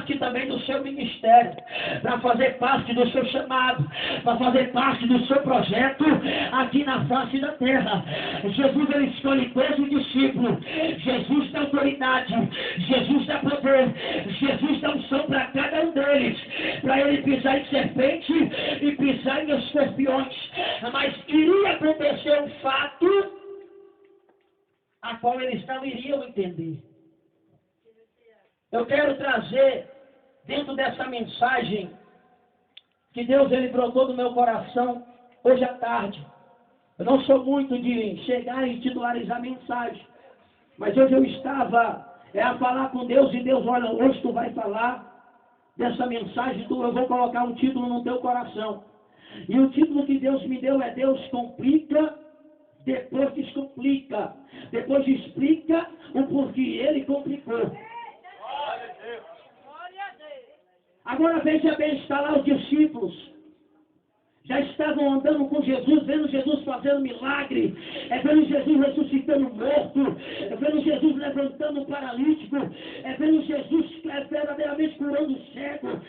parte também do seu ministério, para fazer parte do seu chamado, para fazer parte do seu projeto aqui na face da terra. Jesus, ele escolhe 12 discípulos. Jesus dá autoridade, Jesus dá poder, Jesus dá unção para cada um deles, para ele pisar em serpente e pisar em escorpiões. Mas iria acontecer um fato a qual eles não iriam entender. Eu quero trazer dentro dessa mensagem que Deus ele brotou do meu coração hoje à tarde. Eu não sou muito de chegar e titularizar mensagem, mas hoje eu estava a falar com Deus e Deus, olha, hoje tu vai falar dessa mensagem, eu vou colocar um título no teu coração. E o título que Deus me deu é Deus complica, depois descomplica, depois explica o porquê ele complicou. Agora veja bem, está lá os discípulos, já estavam andando com Jesus, vendo Jesus fazendo milagre, vendo Jesus ressuscitando morto, vendo Jesus levantando o paralítico, vendo Jesus verdadeiramente curando o cego,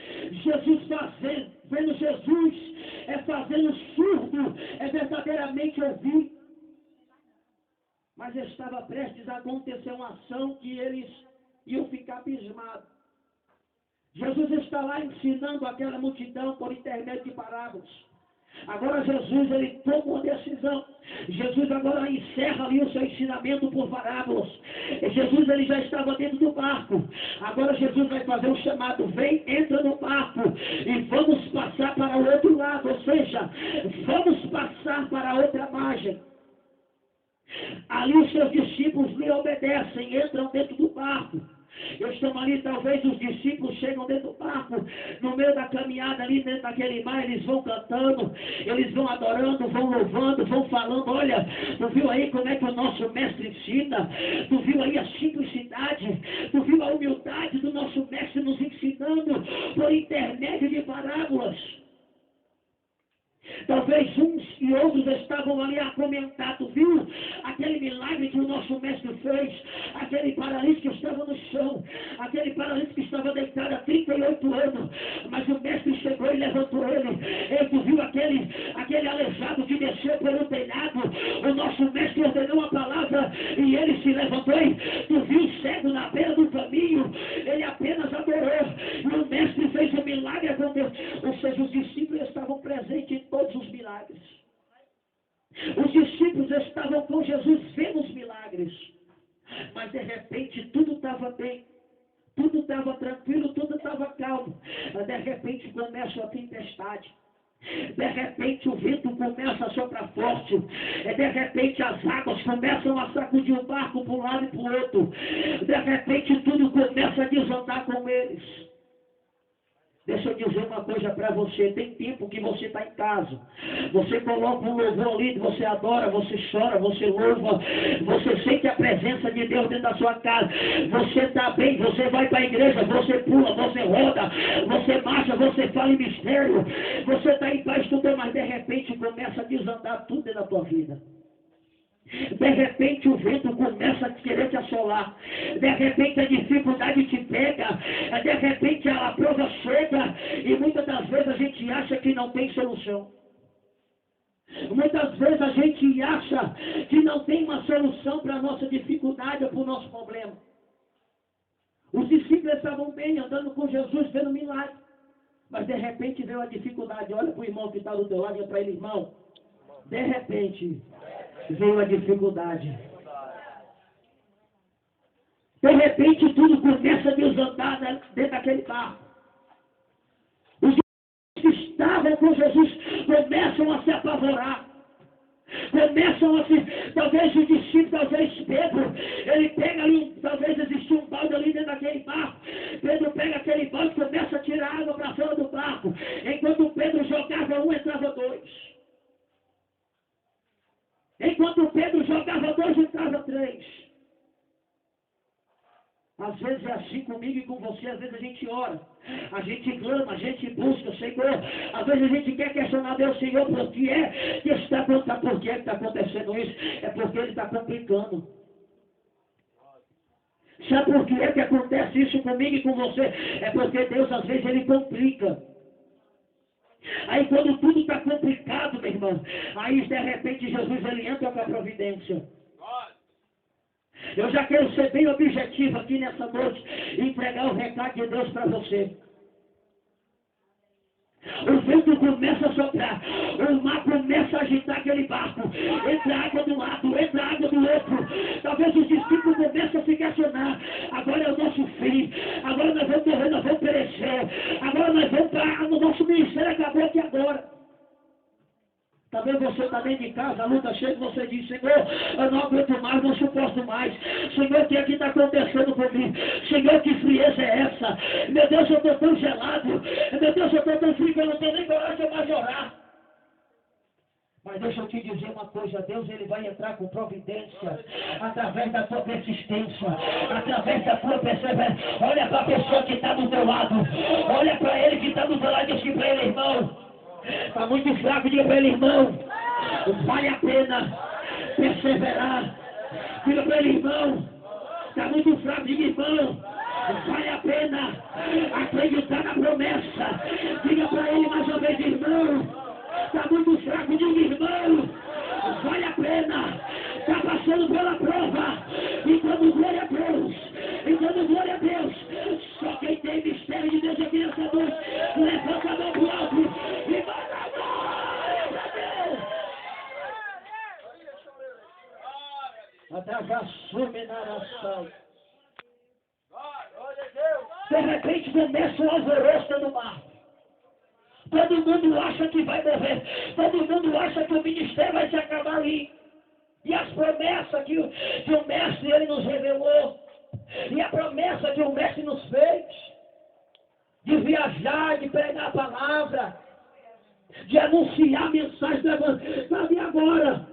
vendo Jesus fazendo surdo, verdadeiramente ouvir. Mas estava prestes a acontecer uma ação que eles iam ficar abismados. Jesus está lá ensinando aquela multidão por intermédio de parábolas. Agora Jesus, ele toma uma decisão. Jesus agora encerra ali o seu ensinamento por parábolas. Jesus, ele já estava dentro do barco. Agora Jesus vai fazer um chamado. Vem, entra no barco e vamos passar para o outro lado. Ou seja, vamos passar para a outra margem. Ali os seus discípulos lhe obedecem, entram dentro do barco. Estão ali, talvez os discípulos chegam dentro do barco, no meio da caminhada ali dentro daquele mar, eles vão cantando, eles vão adorando, vão louvando, vão falando. Olha, tu viu aí como é que o nosso mestre ensina? Tu viu aí a simplicidade? Tu viu a humildade do nosso mestre nos ensinando por intermédio de parábolas? Talvez uns e outros estavam ali a comentar, tu viu aquele milagre que o nosso mestre fez, aquele paralítico que estava no chão, aquele paralítico que estava deitado há 38 anos, mas o mestre chegou e levantou ele. E tu viu aquele aleijado que desceu pelo telhado, o nosso mestre ordenou a palavra e ele se levantou. Tu viu o cego na beira do caminho, ele apenas adorou e o mestre fez o milagre acontecer. Ou seja, os discípulos estavam presentes em todos os milagres. Os discípulos estavam com Jesus vendo os milagres, mas de repente tudo estava bem, tudo estava tranquilo, tudo estava calmo. De repente começa a tempestade. De repente o vento começa a soprar forte. De repente as águas começam a sacudir o barco para um lado e para o outro. De repente tudo começa a desandar com eles. Deixa eu dizer uma coisa para você. Tem tempo que você está em casa, você coloca um louvor ali, você adora, você chora, você louva, você sente a presença de Deus dentro da sua casa, você está bem, você vai para a igreja, você pula, você roda, você marcha, você fala em mistério, você está em paz, tudo, mas de repente começa a desandar tudo dentro da tua vida. De repente o vento começa a querer te assolar. De repente a dificuldade te pega. De repente a prova chega. E muitas das vezes a gente acha que não tem solução. Muitas vezes a gente acha que não tem uma solução para a nossa dificuldade ou para o nosso problema. Os discípulos estavam bem, andando com Jesus, vendo milagre. Mas de repente veio a dificuldade. Olha para o irmão que está do teu lado e para ele, irmão. De repente veio a dificuldade. De repente tudo começa a desandar dentro daquele barco. Os que estavam com Jesus começam a se apavorar. Começam a se... Talvez o discípulo, talvez Pedro, ele pega ali, talvez existia um balde ali dentro daquele barco. Pedro pega aquele balde e começa a tirar água para fora do barco. Enquanto Pedro jogava um, entrava dois. Enquanto Pedro jogava dois, entrava três. Às vezes é assim comigo e com você. Às vezes a gente ora, a gente clama, a gente busca, Senhor. Às vezes a gente quer questionar Deus, Senhor, por que é que está acontecendo isso? É porque Ele está complicando. Sabe por que é que acontece isso comigo e com você? É porque Deus às vezes ele complica. Aí quando tudo está complicado, meu irmão, aí de repente Jesus ele entra com a providência. Eu já quero ser bem objetivo aqui nessa noite e entregar o recado de Deus para você. O vento começa a soprar, o mar começa a agitar aquele barco, entra água de um lado, entra água do outro. Talvez os discípulos comecem a se questionar: agora é o nosso fim, agora nós vamos morrer, nós vamos perecer, agora nós vamos para o nosso ministério, acabou aqui agora. Talvez você está dentro de casa, a luta chega e você diz: Senhor, eu não aguento mais, não suporto mais. Senhor, o que aqui está acontecendo comigo? Senhor, que frieza é essa? Meu Deus, eu estou tão gelado. Meu Deus, eu estou tão frio que eu não tenho nem coragem mais de orar. Mas deixa eu te dizer uma coisa: Deus ele vai entrar com providência através da tua persistência, através da tua perseverança. Olha para a pessoa que está do teu lado, olha para ele que está do teu lado e diz para ele: irmão, está muito fraco, diga para ele: irmão, vale a pena perseverar. Diga para ele: irmão, está muito fraco, diga: irmão, vale a pena acreditar na promessa. Diga para ele mais uma vez: irmão, está muito fraco, diga: irmão, vale a pena. Está passando pela prova, então glória a Deus, então glória a Deus. Só quem tem mistério de Deus aqui nessa noite, levanta a mão pro alto e manda glória a Deus. Atravessou-me na nação. De repente começa um alvoroço no mar. Todo mundo acha que vai morrer. Todo mundo acha que o ministério vai se acabar ali. E as promessas que o mestre ele nos revelou. E a promessa que o mestre nos fez. De viajar, de pregar a palavra. De anunciar a mensagem do evangelho. Sabe agora?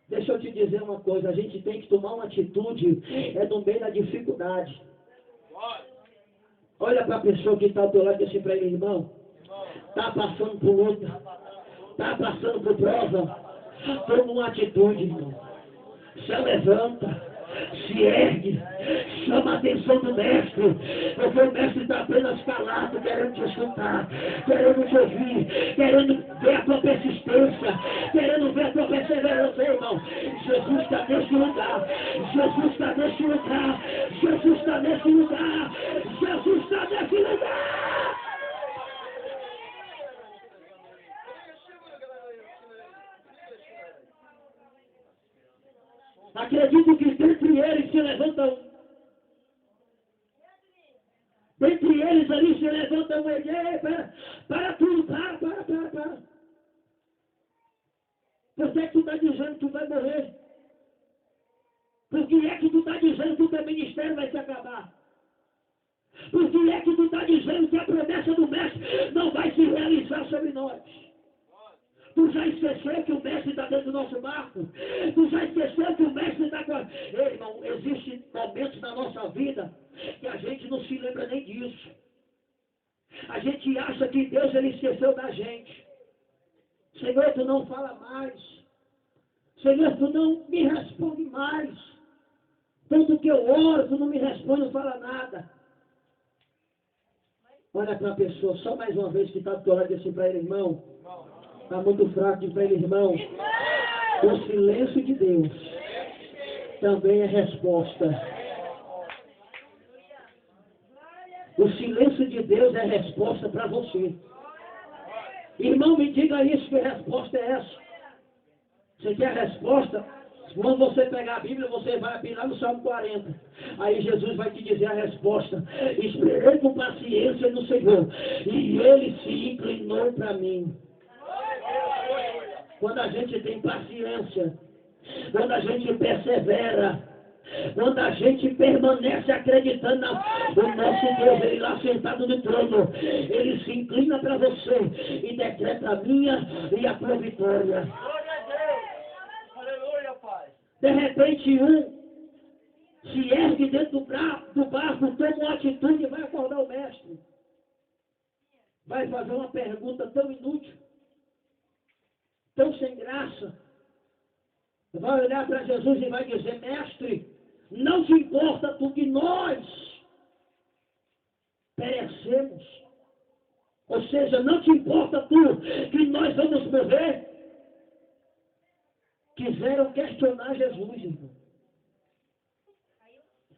Deixa eu te dizer uma coisa. A gente tem que tomar uma atitude. É no meio da dificuldade. Olha para a pessoa que está ao teu lado e diz assim para ele: irmão, está passando por luta, está passando por prova, toma uma atitude, irmão. Se levanta, se ergue, chama a atenção do mestre, porque o mestre está apenas calado, querendo te escutar, querendo te ouvir, querendo ver a tua persistência, querendo ver a tua perseverança, irmão. Jesus está nesse lugar, Jesus está nesse lugar, Jesus está nesse lugar, Jesus está nesse lugar. Acredito que dentre eles se levanta um. Dentre eles ali se levanta um. Ei, para tudo, para. Por que é que tu está dizendo que tu vai morrer? Por que é que tu está dizendo que o teu ministério vai se acabar? Por que é que tu está dizendo que a promessa do mestre não vai se realizar sobre nós? Tu já esqueceu que o mestre está dentro do nosso barco? Tu já esqueceu que o mestre está com... Ei, irmão, existem momentos na nossa vida que a gente não se lembra nem disso. A gente acha que Deus ele esqueceu da gente. Senhor, tu não fala mais. Senhor, tu não me responde mais. Tanto que eu oro, tu não me responde, não fala nada. Olha para a pessoa, só mais uma vez que está do teu lado e assim para ele: irmão, está muito fraco, diz para ele: irmão, o silêncio de Deus também é resposta. O silêncio de Deus é resposta para você. Irmão, me diga isso, que resposta é essa? Você quer a resposta? Quando você pegar a Bíblia, você vai abrir lá no Salmo 40. Aí Jesus vai te dizer a resposta: esperei com paciência no Senhor, e Ele se inclinou para mim. Quando a gente tem paciência, quando a gente persevera, quando a gente permanece acreditando no nosso Deus, Ele lá sentado no trono, Ele se inclina para você e decreta a minha e a tua vitória. De repente se ergue dentro do barco, toma uma atitude e vai acordar o mestre. Vai fazer uma pergunta tão inútil, tão sem graça. Vai olhar para Jesus e vai dizer: mestre, Não te importa tu que nós perecemos. Ou seja, não te importa tu que nós vamos morrer. Quiseram questionar Jesus, irmão.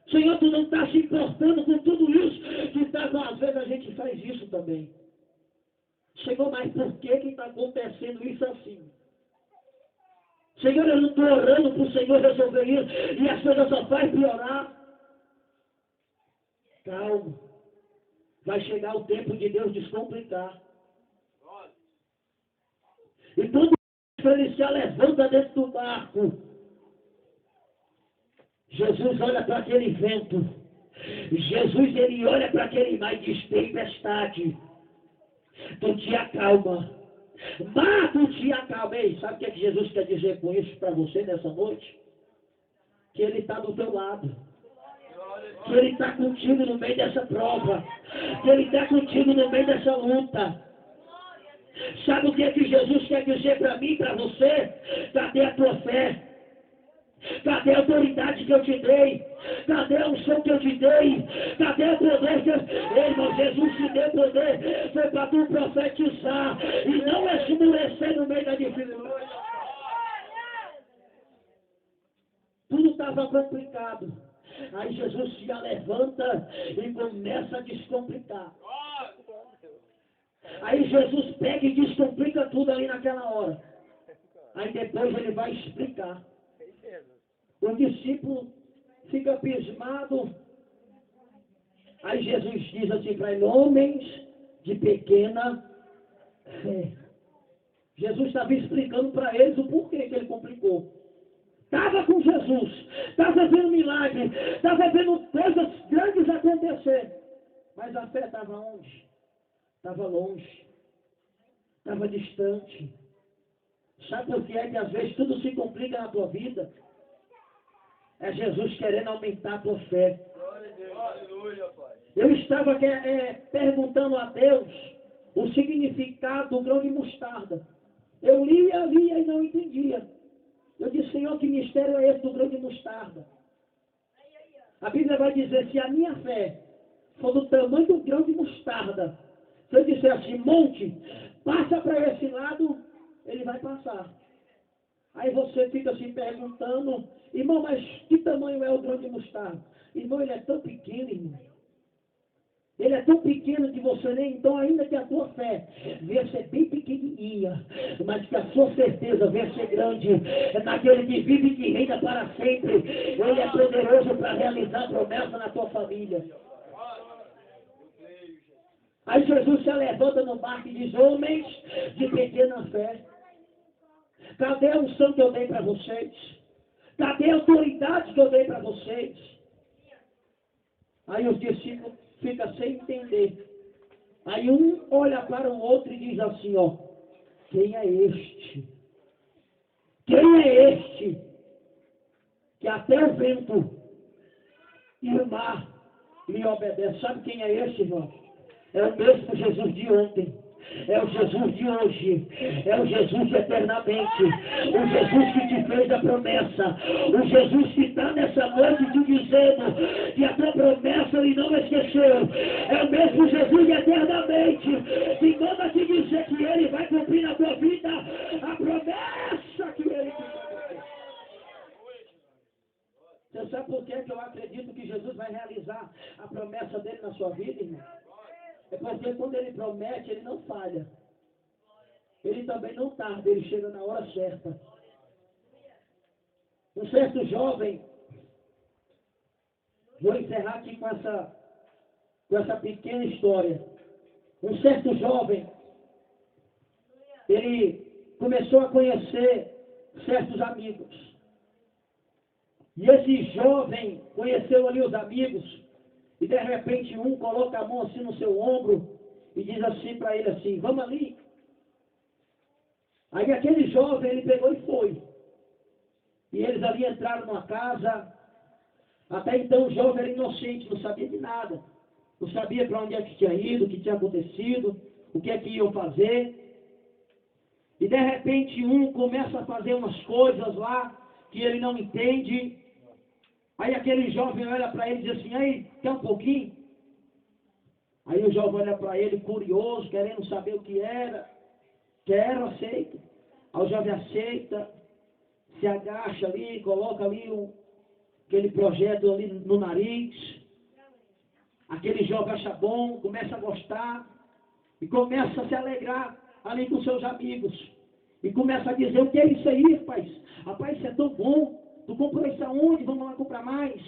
Senhor, tu não está se importando com tudo isso que está, às vezes a gente faz isso também. Senhor, mas por que está acontecendo isso assim? Senhor, eu não estou orando para o Senhor resolver isso e as coisas só faz piorar. Calma. Vai chegar o tempo de Deus descomplicar. E quando ele se levanta dentro do barco, Jesus olha para aquele vento. Jesus, ele olha para aquele mar e diz: tempestade, tu te acalma. Mar, tu te acalma. Ei, sabe o que Jesus quer dizer com isso para você nessa noite? Que ele está do teu lado. Que ele está contigo no meio dessa prova. Que ele está contigo no meio dessa luta. Sabe o que Jesus quer dizer para mim e para você? Cadê a tua fé? Cadê a autoridade que eu te dei? Cadê a unção que eu te dei? Cadê o poder que irmão, Jesus te deu poder? Foi para tu profetizar e não esmorecer no meio da dificuldade. Tudo estava complicado. Aí Jesus se levanta e começa a descomplicar. Aí Jesus pega e descomplica tudo ali naquela hora. Aí depois ele vai explicar. O discípulo fica abismado. Aí Jesus diz assim para ele: homens de pequena fé. Jesus estava explicando para eles o porquê que ele complicou. Estava com Jesus, estava vendo milagre, estava vendo coisas grandes acontecer. Mas a fé estava onde? Estava longe, estava distante. Sabe por que é que às vezes tudo se complica na tua vida? É Jesus querendo aumentar a tua fé. Eu estava perguntando a Deus o significado do grão de mostarda. Eu lia e não entendia. Eu disse: Senhor, que mistério é esse do grão de mostarda? A Bíblia vai dizer: se a minha fé for do tamanho do grão de mostarda, se eu disser assim, monte, passa para esse lado, ele vai passar. Aí você fica se perguntando: irmão, mas que tamanho é o grão de mostarda? Irmão, ele é tão pequeno, irmão. Ele é tão pequeno que você nem, então, ainda que a tua fé venha ser bem pequenininha, mas que a sua certeza venha ser grande, é naquele que vive e que reina para sempre. Ele é poderoso para realizar a promessa na tua família. Aí Jesus se levanta no barco e diz: homens de pequena fé, cadê a unção que eu dei para vocês? Cadê a autoridade que eu dei para vocês? Aí os discípulos ficam sem entender. Aí um olha para o outro e diz assim: ó, quem é este? Quem é este? Que até o vento e o mar lhe obedecem. Sabe quem é este, irmão? É o mesmo Jesus de ontem. É o Jesus de hoje. É o Jesus de eternamente. O Jesus que te fez a promessa. O Jesus que está nessa noite te dizendo que a tua promessa ele não esqueceu. É o mesmo Jesus de eternamente que manda te dizer que ele vai cumprir na tua vida a promessa que ele te deu. Você sabe por que eu acredito que Jesus vai realizar a promessa dele na sua vida, irmão? É porque quando ele promete, ele não falha. Ele também não tarda, ele chega na hora certa. Um certo jovem, vou encerrar aqui com essa pequena história. Um certo jovem, ele começou a conhecer certos amigos. E esse jovem conheceu ali os amigos. E de repente um coloca a mão assim no seu ombro e diz assim para ele assim: vamos ali. Aí aquele jovem, ele pegou e foi. E eles ali entraram numa casa. Até então o jovem era inocente, não sabia de nada. Não sabia para onde é que tinha ido, o que tinha acontecido, o que é que iam fazer. E de repente um começa a fazer umas coisas lá que ele não entende. Aí aquele jovem olha para ele e diz assim, aí, quer um pouquinho? Aí o jovem olha para ele, curioso, querendo saber o que era. Quero, aceito. Aí o jovem aceita, se agacha ali, coloca ali aquele projeto ali no nariz. Aquele jovem acha bom, começa a gostar e começa a se alegrar ali com seus amigos. E começa a dizer, o que é isso aí, rapaz? Rapaz, isso é tão bom. Tu comprou isso aonde? Vamos lá comprar mais.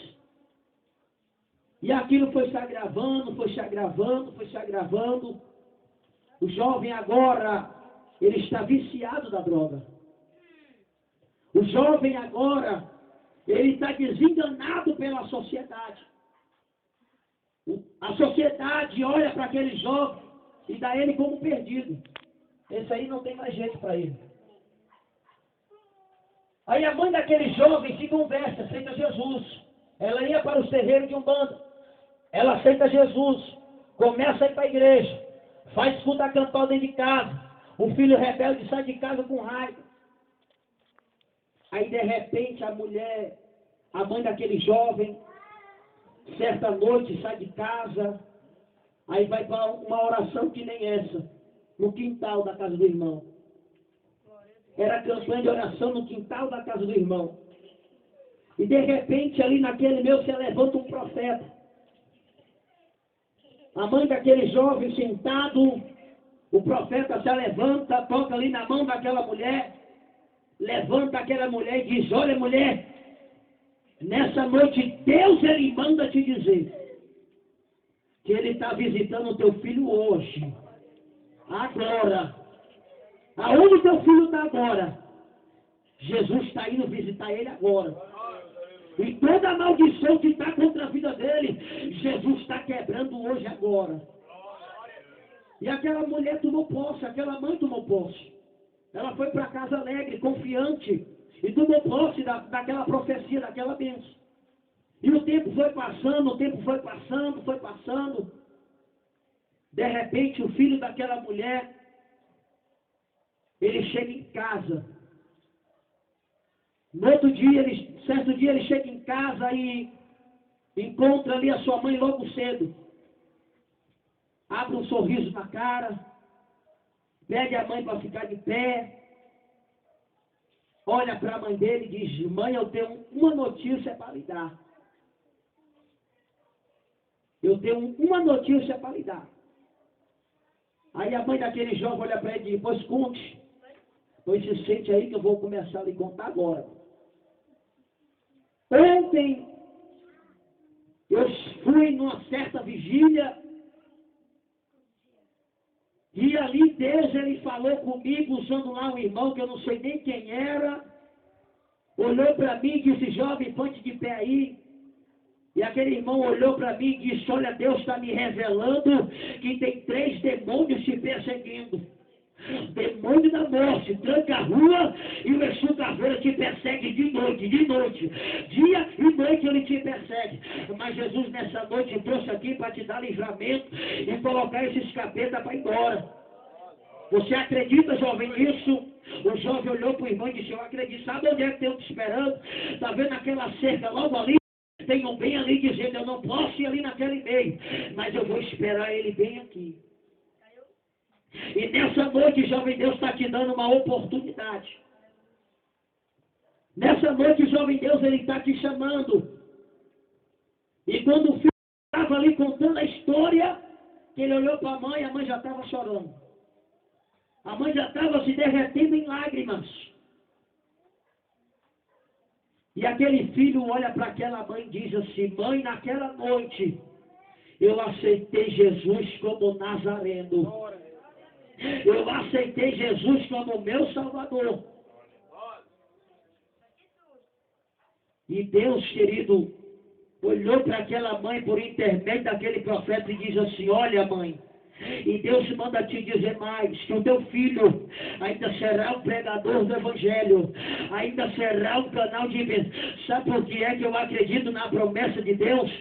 E aquilo foi se agravando, foi se agravando, foi se agravando. O jovem agora, ele está viciado da droga. O jovem agora, ele está desenganado pela sociedade. A sociedade olha para aquele jovem e dá ele como perdido. Esse aí não tem mais jeito para ele. Aí a mãe daquele jovem se converte, aceita Jesus. Ela ia para os terreiros de Umbanda. Ela aceita Jesus. Começa a ir para a igreja. Faz escutar cantor dentro de casa. O filho rebelde sai de casa com raiva. Aí de repente a mulher, a mãe daquele jovem, certa noite sai de casa. Aí vai para uma oração que nem essa. No quintal da casa do irmão. Era campanha de oração no quintal da casa do irmão. E de repente ali naquele meio se levanta um profeta. A mãe daquele jovem sentado, o profeta se levanta, toca ali na mão daquela mulher, levanta aquela mulher e diz, olha mulher, nessa noite Deus ele manda te dizer que ele está visitando o teu filho hoje, agora. Aonde teu filho está agora? Jesus está indo visitar ele agora. E toda a maldição que está contra a vida dele, Jesus está quebrando hoje agora. E aquela mulher tomou posse, aquela mãe tomou posse. Ela foi para casa alegre, confiante, e tomou posse daquela profecia, daquela bênção. E o tempo foi passando, o tempo foi passando, foi passando. De repente o filho daquela mulher, ele chega em casa. No outro dia, certo dia ele chega em casa e encontra ali a sua mãe logo cedo. Abre um sorriso na cara, pede a mãe para ficar de pé, olha para a mãe dele e diz, mãe, eu tenho uma notícia para lhe dar. Eu tenho uma notícia para lhe dar. Aí a mãe daquele jovem olha para ele e diz, pois conte. Pois se sente aí que eu vou começar a lhe contar agora. Ontem, eu fui numa certa vigília, e ali Deus, ele falou comigo, usando lá um irmão que eu não sei nem quem era, olhou para mim e disse, jovem, ponte de pé aí. E aquele irmão olhou para mim e disse, olha, Deus está me revelando que tem 3 demônios te perseguindo. Demônio da morte, tranca a rua e o Exu Caveira te persegue de noite. Dia e noite ele te persegue. Mas Jesus nessa noite trouxe aqui para te dar livramento e colocar esses cabeças para ir embora. Você acredita, jovem, nisso? O jovem olhou para o irmão e disse, eu acredito. Sabe onde é que eu te esperando? Está vendo aquela cerca logo ali? Tem um bem ali dizendo, eu não posso ir ali naquele meio, mas eu vou esperar ele bem aqui. E nessa noite, jovem, Deus está te dando uma oportunidade. Nessa noite, jovem Deus, ele está te chamando. E quando o filho estava ali contando a história, ele olhou para a mãe já estava chorando. A mãe já estava se derretendo em lágrimas. E aquele filho olha para aquela mãe e diz assim, mãe, naquela noite, eu aceitei Jesus como Nazareno. Eu aceitei Jesus como meu Salvador. E Deus, querido, olhou para aquela mãe por intermédio daquele profeta e diz assim, olha mãe, E Deus manda te dizer mais, que o teu filho ainda será um pregador do Evangelho, ainda será um canal de bênção. Sabe por que é que eu acredito na promessa de Deus?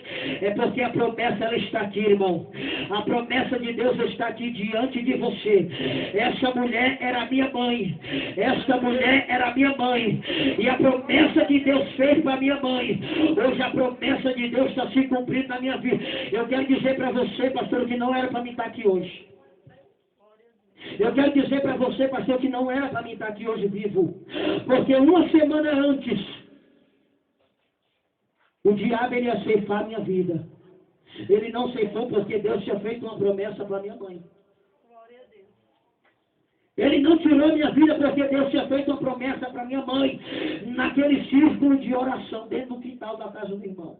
É porque a promessa ela está aqui, irmão. A promessa de Deus está aqui diante de você. Essa mulher era minha mãe. Essa mulher era minha mãe. E a promessa que Deus fez para minha mãe, hoje a promessa de Deus está se cumprindo na minha vida. Eu quero dizer para você, pastor, que não era para mim estar aqui hoje. Eu quero dizer para você, pastor, que não era para mim estar aqui hoje vivo. Porque uma semana antes, o diabo ele ia ceifar a minha vida. Ele não ceifou porque Deus tinha feito uma promessa para minha mãe. Ele não tirou minha vida porque Deus tinha feito uma promessa para minha mãe. Naquele círculo de oração, dentro do quintal da casa do irmão.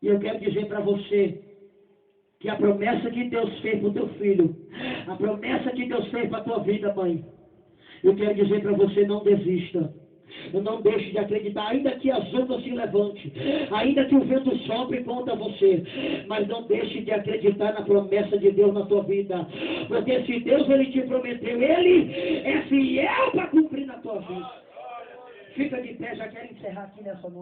E eu quero dizer para você, que a promessa que Deus fez para o teu filho, a promessa que Deus fez para a tua vida, mãe, eu quero dizer para você, não desista. Não deixe de acreditar, ainda que as ondas se levante, ainda que o vento sopre contra você, mas não deixe de acreditar na promessa de Deus na tua vida, porque se Deus ele te prometeu, Ele é fiel para cumprir na tua vida. Fica de pé, já quero encerrar aqui nessa noite.